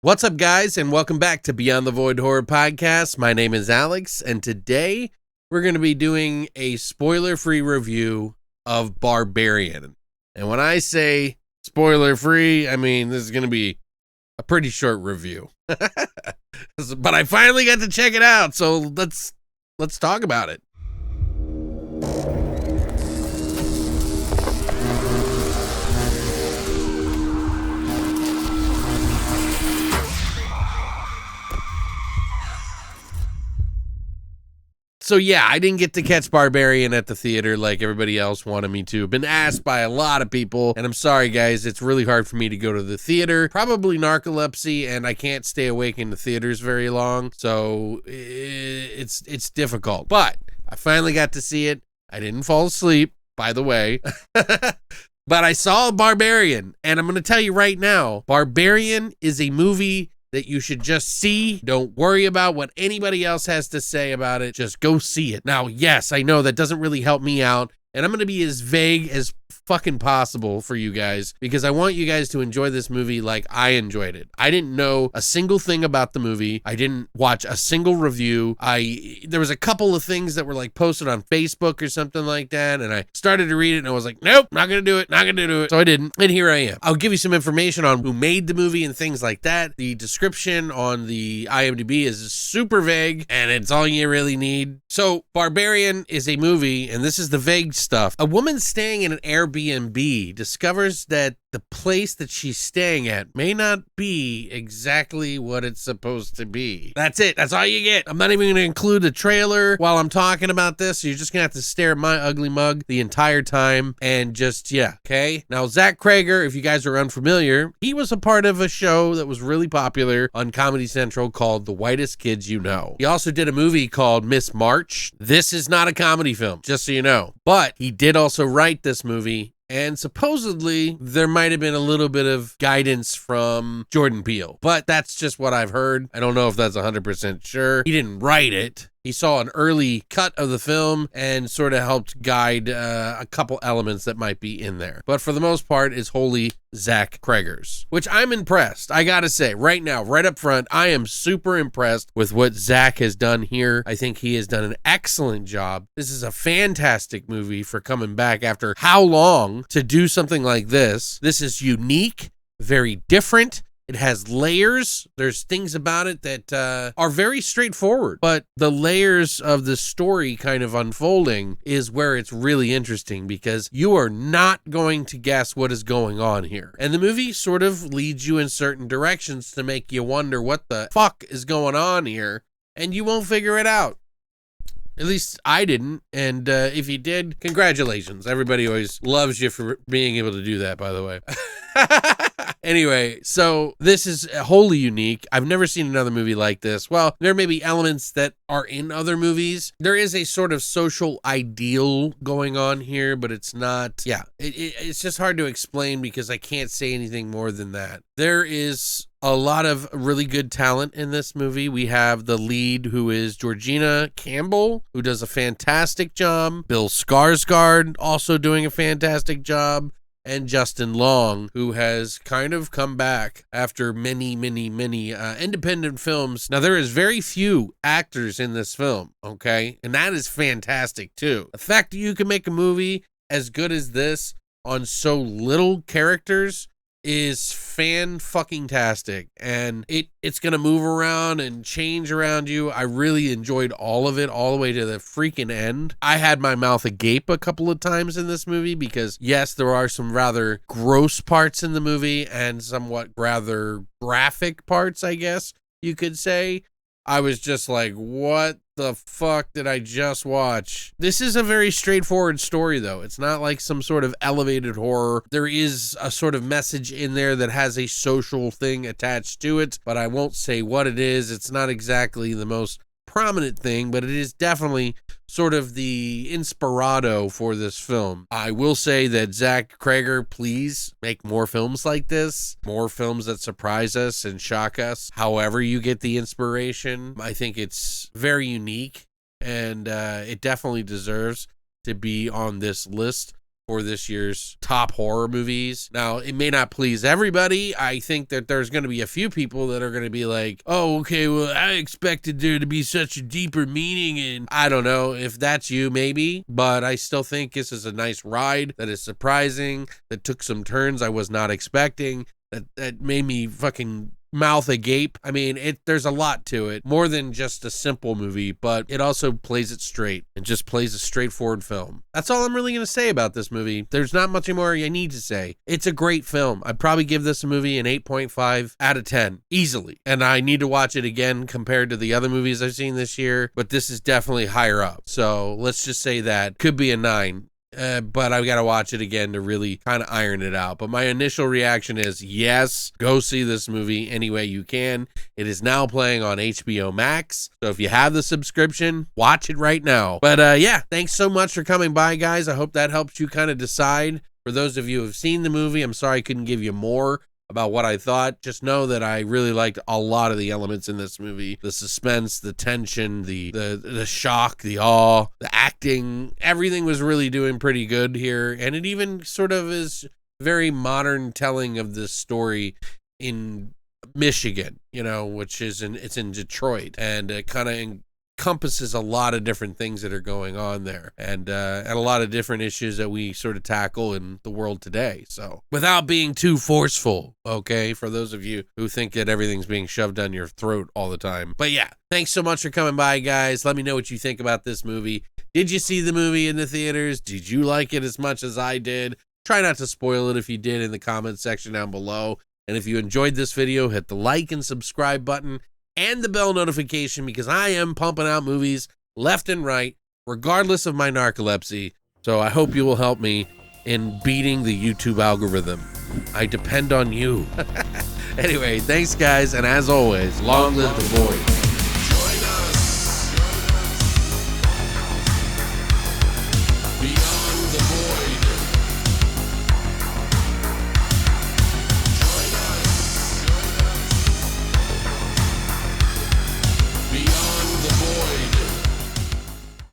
What's up, guys, and welcome back to Beyond the Void Horror Podcast. My name is Alex, and today we're going to be doing a spoiler-free review of Barbarian. And when I say spoiler-free, I mean this is going to be a pretty short review. But I finally got to check it out, so let's talk about it. So yeah, I didn't get to catch Barbarian at the theater like everybody else wanted me to. Been asked by a lot of people, and I'm sorry guys, it's really hard for me to go to the theater. Probably narcolepsy, and I can't stay awake in the theaters very long, so it's difficult. But I finally got to see it. I didn't fall asleep, by the way. But I saw Barbarian, and I'm going to tell you right now, Barbarian is a movie that you should just see. Don't worry about what anybody else has to say about it. Just go see it. Now, yes, I know that doesn't really help me out, and I'm going to be as vague as fucking possible for you guys because I want you guys to enjoy this movie like I enjoyed it. I didn't know a single thing about the movie. I didn't watch a single review. There was a couple of things that were like posted on Facebook or something like that, and I started to read it and I was like, nope, not gonna do it. So I didn't, and here I am. I'll give you some information on who made the movie and things like that. The description on the IMDb is super vague, and it's all you really need. So Barbarian is a movie, and this is the vague stuff. A woman staying in an Airbnb discovers that the place that she's staying at may not be exactly what it's supposed to be. That's it. That's all you get. I'm not even going to include a trailer while I'm talking about this. So you're just going to have to stare at my ugly mug the entire time and just, yeah, okay? Now, Zach Krager, if you guys are unfamiliar, he was a part of a show that was really popular on Comedy Central called The Whitest Kids You Know. He also did a movie called Miss March. This is not a comedy film, just so you know. But he did also write this movie. And supposedly, there might have been a little bit of guidance from Jordan Peele. But that's just what I've heard. I don't know if that's 100% sure. He didn't write it. He saw an early cut of the film and sort of helped guide a couple elements that might be in there. But for the most part, it's wholly Zach Krager's, which I'm impressed. I gotta say, right now, right up front, I am super impressed with what Zach has done here. I think he has done an excellent job. This is a fantastic movie for coming back after how long to do something like this. This is unique, very different. It has layers. There's things about it that are very straightforward, but the layers of the story kind of unfolding is where it's really interesting because you are not going to guess what is going on here. And the movie sort of leads you in certain directions to make you wonder what the fuck is going on here, and you won't figure it out. At least I didn't, and if you did, congratulations. Everybody always loves you for being able to do that, by the way. Anyway, so this is wholly unique. I've never seen another movie like this. Well, there may be elements that are in other movies. There is a sort of social ideal going on here, but it's not, it's just hard to explain because I can't say anything more than that. There is a lot of really good talent in this movie. We have the lead, who is Georgina Campbell, who does a fantastic job. Bill Skarsgård also doing a fantastic job. And Justin Long, who has kind of come back after many independent films. Now, there is very few actors in this film, okay? And that is fantastic, too. The fact that you can make a movie as good as this on so little characters is fan-fucking-tastic, and it's gonna move around and change around you. I really enjoyed all of it, all the way to the freaking end. I had my mouth agape a couple of times in this movie because, yes, there are some rather gross parts in the movie and somewhat rather graphic parts, I guess you could say. I was just like, what the fuck did I just watch? This is a very straightforward story, though. It's not like some sort of elevated horror. There is a sort of message in there that has a social thing attached to it, but I won't say what it is. It's not exactly the most prominent thing, but it is definitely sort of the inspirado for this film. I will say that Zach Krager, please make more films like this, more films that surprise us and shock us. However you get the inspiration, I think it's very unique, and it definitely deserves to be on this list for this year's top horror movies. Now, it may not please everybody. I think that there's going to be a few people that are going to be like, oh, okay, well, I expected there to be such a deeper meaning, and I don't know if that's you, maybe, but I still think this is a nice ride that is surprising, that took some turns I was not expecting, that made me fucking mouth agape. I mean, there's a lot to it, more than just a simple movie, but it also plays it straight and just plays a straightforward film. That's all I'm really going to say about this movie. There's not much more I need to say. It's a great film. I'd probably give this movie an 8.5 out of 10 easily, and I need to watch it again compared to the other movies I've seen this year, but this is definitely higher up. So let's just say that could be a 9. But I've got to watch it again to really kind of iron it out. But my initial reaction is, yes, go see this movie any way you can. It is now playing on HBO Max. So if you have the subscription, watch it right now. But yeah, thanks so much for coming by, guys. I hope that helps you kind of decide. For those of you who have seen the movie, I'm sorry I couldn't give you more about what I thought. Just know that I really liked a lot of the elements in this movie. The suspense, the tension, the shock, the awe, the acting, everything was really doing pretty good here. And it even sort of is very modern telling of this story in Michigan, you know, which is it's in Detroit, and it kind of encompasses a lot of different things that are going on there, and a lot of different issues that we sort of tackle in the world today. So without being too forceful, okay, for those of you who think that everything's being shoved down your throat all the time. But yeah, thanks so much for coming by, guys. Let me know what you think about this movie. Did you see the movie in the theaters? Did you like it as much as I did? Try not to spoil it if you did in the comment section down below. And if you enjoyed this video, hit the like and subscribe button and the bell notification, because I am pumping out movies left and right, regardless of my narcolepsy. So I hope you will help me in beating the YouTube algorithm. I depend on you. Anyway, thanks, guys, and as always, long live the voice.